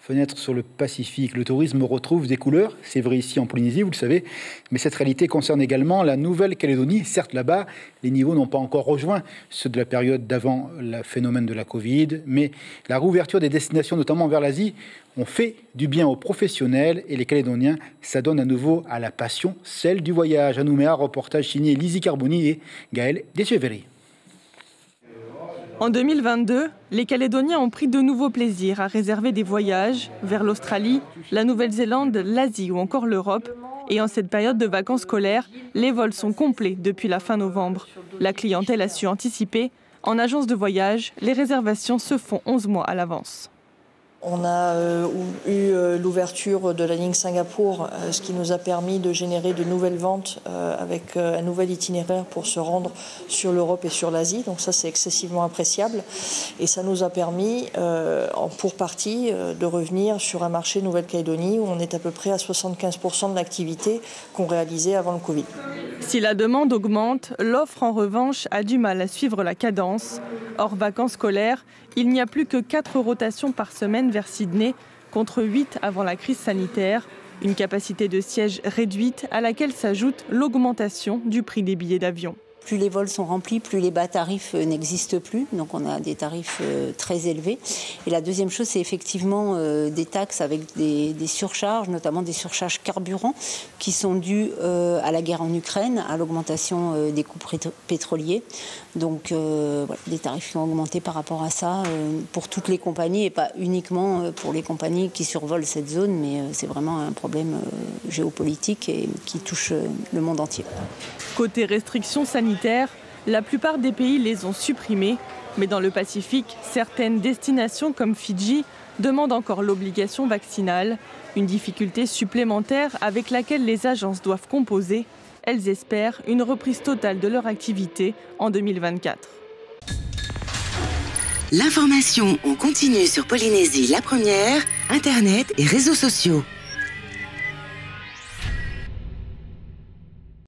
Fenêtre sur le Pacifique. Le tourisme retrouve des couleurs. C'est vrai ici en Polynésie, vous le savez. Mais cette réalité concerne également la Nouvelle-Calédonie. Certes, là-bas, les niveaux n'ont pas encore rejoint ceux de la période d'avant le phénomène de la Covid. Mais la réouverture des destinations, notamment vers l'Asie, ont fait du bien aux professionnels. Et les Calédoniens s'adonnent à nouveau à la passion, celle du voyage. À Nouméa, reportage signé Lizzie Carboni et Gaël Descheveri. En 2022, les Calédoniens ont pris de nouveaux plaisirs à réserver des voyages vers l'Australie, la Nouvelle-Zélande, l'Asie ou encore l'Europe. Et en cette période de vacances scolaires, les vols sont complets depuis la fin novembre. La clientèle a su anticiper. En agence de voyage, les réservations se font 11 mois à l'avance. On a eu l'ouverture de la ligne Singapour, ce qui nous a permis de générer de nouvelles ventes avec un nouvel itinéraire pour se rendre sur l'Europe et sur l'Asie. Donc ça, c'est excessivement appréciable. Et ça nous a permis, pour partie, de revenir sur un marché Nouvelle-Calédonie où on est à peu près à 75% de l'activité qu'on réalisait avant le Covid. Si la demande augmente, l'offre en revanche a du mal à suivre la cadence. Hors vacances scolaires, il n'y a plus que 4 rotations par semaine vers Sydney, contre 8 avant la crise sanitaire. Une capacité de siège réduite à laquelle s'ajoute l'augmentation du prix des billets d'avion. Plus les vols sont remplis, plus les bas tarifs n'existent plus. Donc on a des tarifs très élevés. Et la deuxième chose, c'est effectivement des taxes avec des surcharges, notamment des surcharges carburant, qui sont dues à la guerre en Ukraine, à l'augmentation des coûts pétroliers. Donc des tarifs qui ont augmenté par rapport à ça pour toutes les compagnies et pas uniquement pour les compagnies qui survolent cette zone, mais c'est vraiment un problème géopolitique et qui touche le monde entier. Côté restrictions sanitaires, la plupart des pays les ont supprimées. Mais dans le Pacifique, certaines destinations comme Fidji demandent encore l'obligation vaccinale. Une difficulté supplémentaire avec laquelle les agences doivent composer. Elles espèrent une reprise totale de leur activité en 2024. L'information en continu sur Polynésie la première, Internet et réseaux sociaux.